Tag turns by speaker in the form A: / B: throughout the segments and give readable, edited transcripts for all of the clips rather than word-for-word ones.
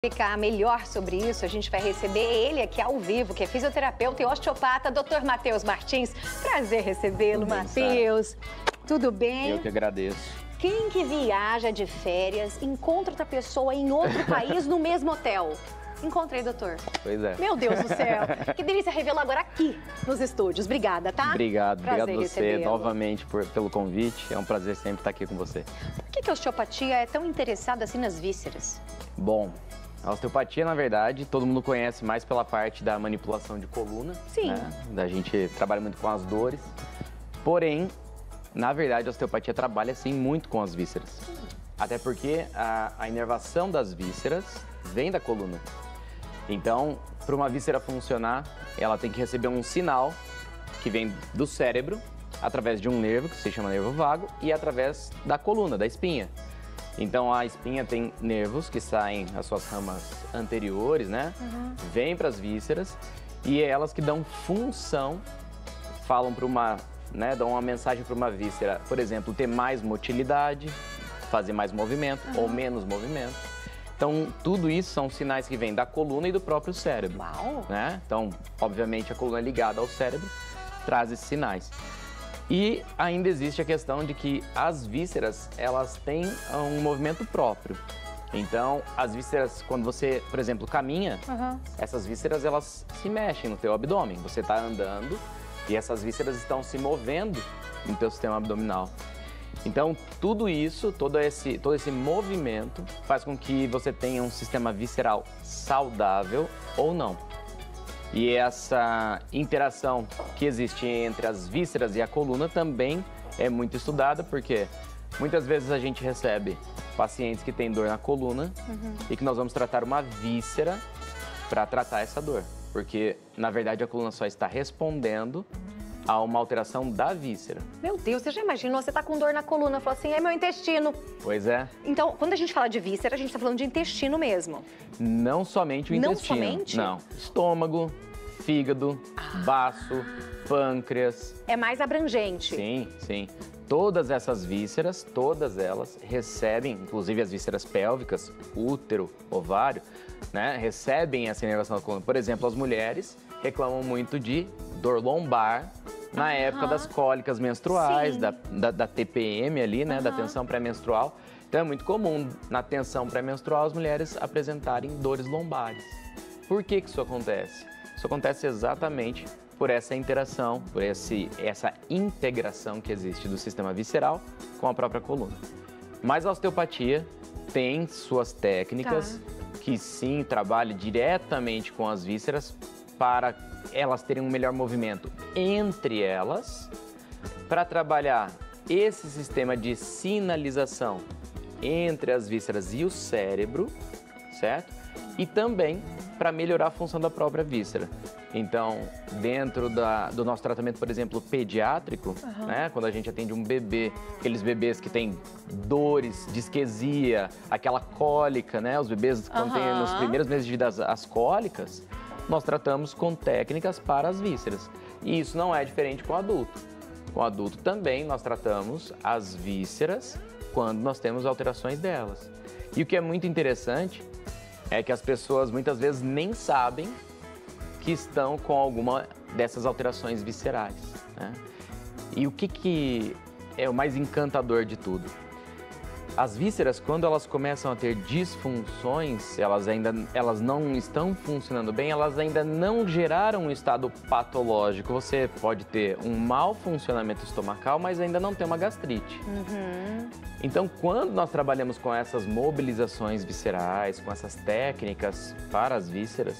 A: Explicar melhor sobre isso, a gente vai receber ele aqui ao vivo, que é fisioterapeuta e osteopata, Dr. Matheus Martins. Prazer recebê-lo, Matheus. Tudo bem?
B: Eu que agradeço.
A: Quem que viaja de férias encontra outra pessoa em outro país no mesmo hotel? Encontrei, doutor.
B: Pois é.
A: Meu Deus do céu. Que delícia revê-lo agora aqui nos estúdios. Obrigada, tá?
B: Obrigado
A: Prazer
B: você novamente pelo convite. É um prazer sempre estar aqui com você.
A: Por que a osteopatia é tão interessada assim nas vísceras?
B: Bom, a osteopatia, na verdade, todo mundo conhece mais pela parte da manipulação de coluna.
A: Sim.
B: Né? A gente trabalha muito com as dores. Porém, na verdade, a osteopatia trabalha, sim, muito com as vísceras. Até porque a inervação das vísceras vem da coluna. Então, para uma víscera funcionar, ela tem que receber um sinal que vem do cérebro, através de um nervo, que se chama nervo vago, e através da coluna, da espinha. Então, a espinha tem nervos que saem, as suas ramas anteriores, né? Vêm para as vísceras e é elas que dão função, falam para uma, né? Dão uma mensagem para uma víscera, por exemplo, ter mais motilidade, fazer mais movimento ou menos movimento. Então, tudo isso são sinais que vêm da coluna e do próprio cérebro.
A: Uau!
B: Né? Então, obviamente, a coluna é ligada ao cérebro, traz esses sinais. E ainda existe a questão de que as vísceras, elas têm um movimento próprio. Então, as vísceras, quando você, por exemplo, caminha, essas vísceras, elas se mexem no teu abdômen. Você está andando e essas vísceras estão se movendo no teu sistema abdominal. Então, tudo isso, todo esse movimento faz com que você tenha um sistema visceral saudável ou não. E essa interação que existe entre as vísceras e a coluna também é muito estudada, porque muitas vezes a gente recebe pacientes que têm dor na coluna e que nós vamos tratar uma víscera para tratar essa dor. Porque, na verdade, a coluna só está respondendo a uma alteração da víscera.
A: Meu Deus, você já imaginou? Você tá com dor na coluna, falou assim, é meu intestino.
B: Pois é.
A: Então, quando a gente fala de víscera, a gente tá falando de intestino mesmo.
B: Não somente o intestino.
A: Não somente?
B: Não. Estômago, fígado, baço, pâncreas.
A: É mais abrangente.
B: Sim, sim. Todas essas vísceras, todas elas recebem, inclusive as vísceras pélvicas, útero, ovário, né, recebem essa inervação da coluna. Por exemplo, as mulheres reclamam muito de dor lombar na época das cólicas menstruais, da TPM ali, né, da tensão pré-menstrual. Então é muito comum na tensão pré-menstrual as mulheres apresentarem dores lombares. Por que isso acontece? Isso acontece exatamente por essa interação, por essa integração que existe do sistema visceral com a própria coluna. Mas a osteopatia tem suas técnicas que sim trabalham diretamente com as vísceras para elas terem um melhor movimento entre elas, para trabalhar esse sistema de sinalização entre as vísceras e o cérebro, certo? E também para melhorar a função da própria víscera. Então, dentro do nosso tratamento, por exemplo, pediátrico, né, quando a gente atende um bebê, aqueles bebês que têm dores, disquesia, aquela cólica, né, os bebês quando têm nos primeiros meses de vida as cólicas, nós tratamos com técnicas para as vísceras. E isso não é diferente com o adulto. Com o adulto também nós tratamos as vísceras quando nós temos alterações delas. E o que é muito interessante é que as pessoas muitas vezes nem sabem que estão com alguma dessas alterações viscerais, né? E o que é o mais encantador de tudo? As vísceras, quando elas começam a ter disfunções, elas não estão funcionando bem, elas ainda não geraram um estado patológico. Você pode ter um mau funcionamento estomacal, mas ainda não ter uma gastrite. Então, quando nós trabalhamos com essas mobilizações viscerais, com essas técnicas para as vísceras,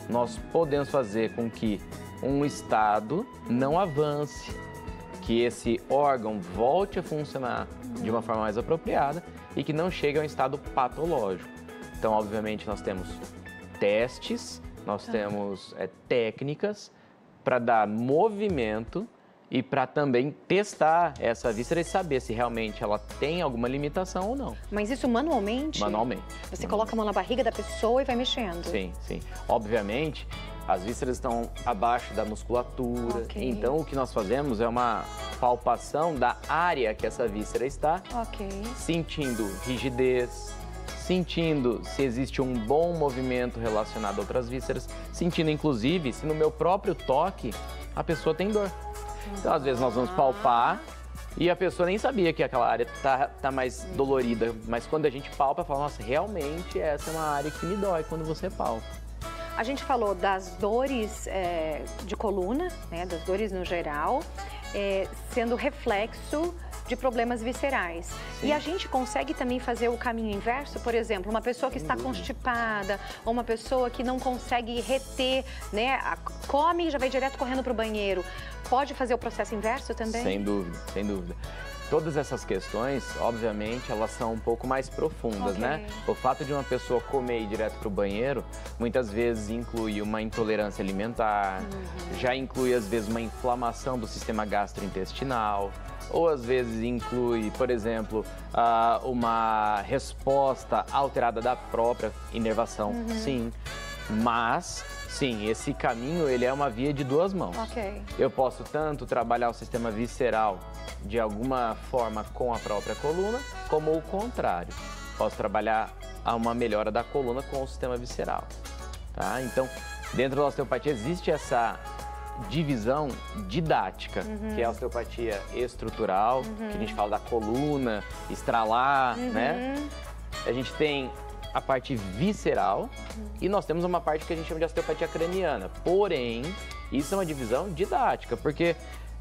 B: nós podemos fazer com que um estado não avance, que esse órgão volte a funcionar de uma forma mais apropriada e que não chegue a um estado patológico. Então, obviamente, nós temos testes, nós temos técnicas para dar movimento e para também testar essa víscera e saber se realmente ela tem alguma limitação ou não.
A: Mas isso manualmente?
B: Manualmente.
A: Você coloca a mão na barriga da pessoa e vai mexendo?
B: Sim, sim. Obviamente, as vísceras estão abaixo da musculatura. Então, o que nós fazemos é uma palpação da área que essa víscera está, sentindo rigidez, sentindo se existe um bom movimento relacionado a outras vísceras, sentindo inclusive se no meu próprio toque a pessoa tem dor. Então, às vezes nós vamos palpar e a pessoa nem sabia que aquela área tá mais dolorida, mas quando a gente palpa, fala, nossa, realmente essa é uma área que me dói quando você palpa.
A: A gente falou das dores de coluna, né, das dores no geral, sendo reflexo de problemas viscerais. Sim. E a gente consegue também fazer o caminho inverso, por exemplo, uma pessoa que está constipada, ou uma pessoa que não consegue reter, né, come e já vai direto correndo para o banheiro. Pode fazer o processo inverso também?
B: Sem dúvida, sem dúvida. Todas essas questões, obviamente, elas são um pouco mais profundas, né? O fato de uma pessoa comer e ir direto para o banheiro, muitas vezes inclui uma intolerância alimentar, já inclui, às vezes, uma inflamação do sistema gastrointestinal, ou às vezes inclui, por exemplo, uma resposta alterada da própria inervação, sim. Mas, sim, esse caminho, ele é uma via de duas mãos. Eu posso tanto trabalhar o sistema visceral de alguma forma com a própria coluna, como o contrário. Posso trabalhar uma melhora da coluna com o sistema visceral, tá? Então, dentro da osteopatia existe essa divisão didática, que é a osteopatia estrutural, que a gente fala da coluna, estralar, né? A gente tem a parte visceral e nós temos uma parte que a gente chama de osteopatia craniana. Porém, isso é uma divisão didática, porque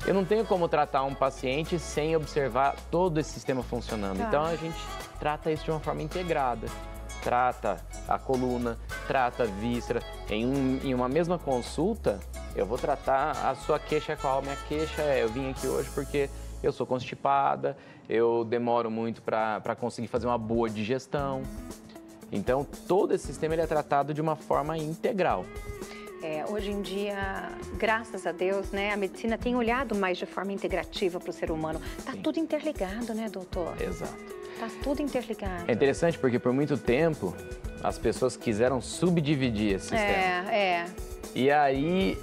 B: eu não tenho como tratar um paciente sem observar todo esse sistema funcionando. Então, a gente trata isso de uma forma integrada. Trata a coluna, trata a víscera. Em uma mesma consulta, eu vou tratar a sua queixa. Qual a minha queixa é? Eu vim aqui hoje porque eu sou constipada, eu demoro muito para conseguir fazer uma boa digestão. Então, todo esse sistema ele é tratado de uma forma integral.
A: Hoje em dia, graças a Deus, né, a medicina tem olhado mais de forma integrativa para o ser humano. Tá tudo interligado, né, doutor?
B: Exato.
A: Tá tudo interligado.
B: É interessante porque por muito tempo as pessoas quiseram subdividir esse sistema. E aí,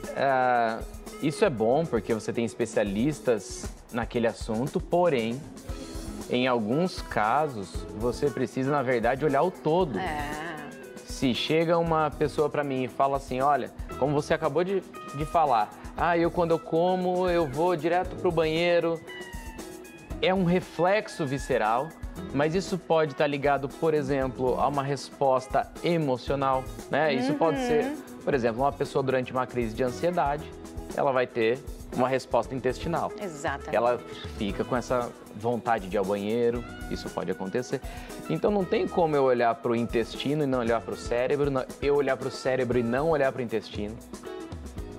B: isso é bom porque você tem especialistas naquele assunto, porém, em alguns casos, você precisa, na verdade, olhar o todo. Se chega uma pessoa para mim e fala assim, olha, como você acabou de falar, quando eu como, eu vou direto para o banheiro, é um reflexo visceral, mas isso pode estar ligado, por exemplo, a uma resposta emocional, né? Isso pode ser, por exemplo, uma pessoa durante uma crise de ansiedade, ela vai ter uma resposta intestinal.
A: Exatamente.
B: Ela fica com essa vontade de ir ao banheiro, isso pode acontecer. Então não tem como eu olhar para o intestino e não olhar para o cérebro, eu olhar para o cérebro e não olhar para o intestino.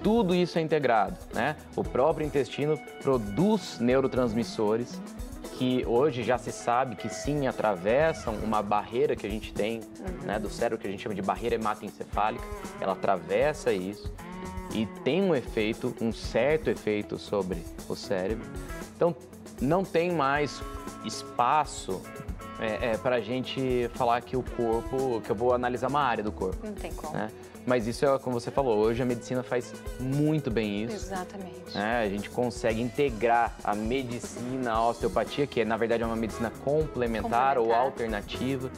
B: Tudo isso é integrado, né? O próprio intestino produz neurotransmissores que hoje já se sabe que sim, atravessam uma barreira que a gente tem, né, do cérebro, que a gente chama de barreira hematoencefálica. Ela atravessa isso e tem um certo efeito sobre o cérebro. Então, não tem mais espaço para a gente falar que o corpo, que eu vou analisar uma área do corpo.
A: Não tem como.
B: Né? Mas isso é como você falou, hoje a medicina faz muito bem isso.
A: Exatamente.
B: A gente consegue integrar a medicina, a osteopatia, que na verdade é uma medicina complementar ou alternativa.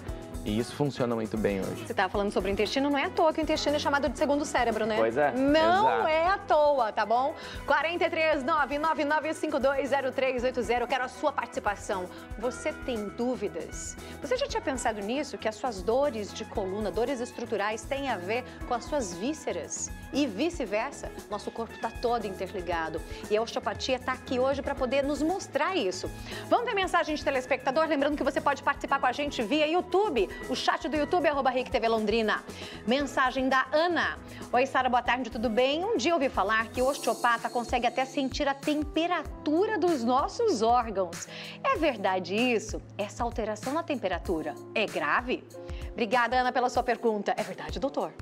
B: E isso funciona muito bem hoje.
A: Você estava falando sobre o intestino, não é à toa que o intestino é chamado de segundo cérebro, né?
B: Pois é.
A: Não é à toa, tá bom? 43-999520380, quero a sua participação. Você tem dúvidas? Você já tinha pensado nisso? Que as suas dores de coluna, dores estruturais, têm a ver com as suas vísceras? E vice-versa, nosso corpo está todo interligado. E a osteopatia está aqui hoje para poder nos mostrar isso. Vamos ver mensagem de telespectador? Lembrando que você pode participar com a gente via YouTube. O chat do YouTube é @RicTV Londrina. Mensagem da Ana. Oi, Sara, boa tarde, tudo bem? Um dia eu ouvi falar que o osteopata consegue até sentir a temperatura dos nossos órgãos. É verdade isso? Essa alteração na temperatura é grave? Obrigada, Ana, pela sua pergunta. É verdade, doutor?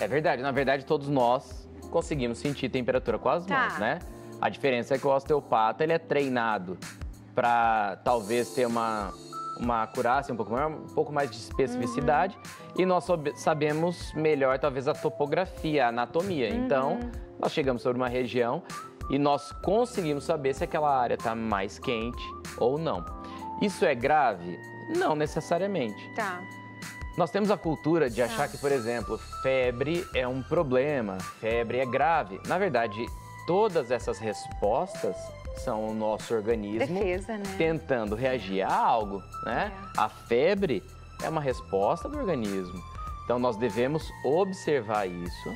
B: É verdade. Na verdade, todos nós conseguimos sentir temperatura com as mãos, né? A diferença é que o osteopata, ele é treinado para talvez ter uma acurácia um pouco maior, um pouco mais de especificidade, e nós sabemos melhor talvez a topografia, a anatomia. Então, nós chegamos sobre uma região e nós conseguimos saber se aquela área está mais quente ou não. Isso é grave? Não necessariamente. Nós temos a cultura de achar que, por exemplo, febre é um problema, febre é grave. Na verdade, todas essas respostas são o nosso organismo
A: defesa, né?
B: Tentando reagir a algo, né? A febre é uma resposta do organismo. Então, nós devemos observar isso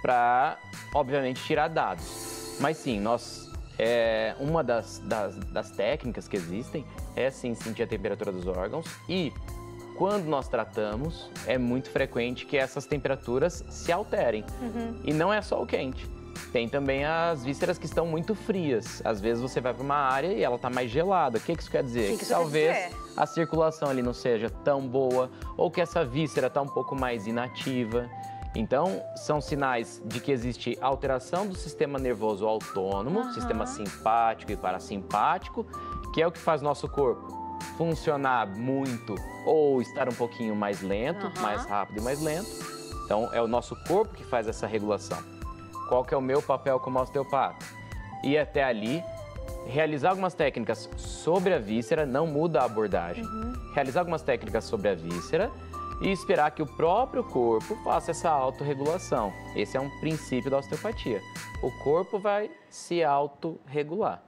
B: para, obviamente, tirar dados. Mas sim, uma das técnicas que existem é sim sentir a temperatura dos órgãos e quando nós tratamos, é muito frequente que essas temperaturas se alterem. E não é só o quente. Tem também as vísceras que estão muito frias. Às vezes você vai para uma área e ela está mais gelada. O que isso quer dizer? Que talvez a circulação ali não seja tão boa ou que essa víscera está um pouco mais inativa. Então, são sinais de que existe alteração do sistema nervoso autônomo, sistema simpático e parasimpático, que é o que faz nosso corpo funcionar muito ou estar um pouquinho mais lento, mais rápido e mais lento. Então, é o nosso corpo que faz essa regulação. Qual que é o meu papel como osteopata? Ir até ali, realizar algumas técnicas sobre a víscera, não muda a abordagem. Realizar algumas técnicas sobre a víscera e esperar que o próprio corpo faça essa autorregulação. Esse é um princípio da osteopatia. O corpo vai se autorregular.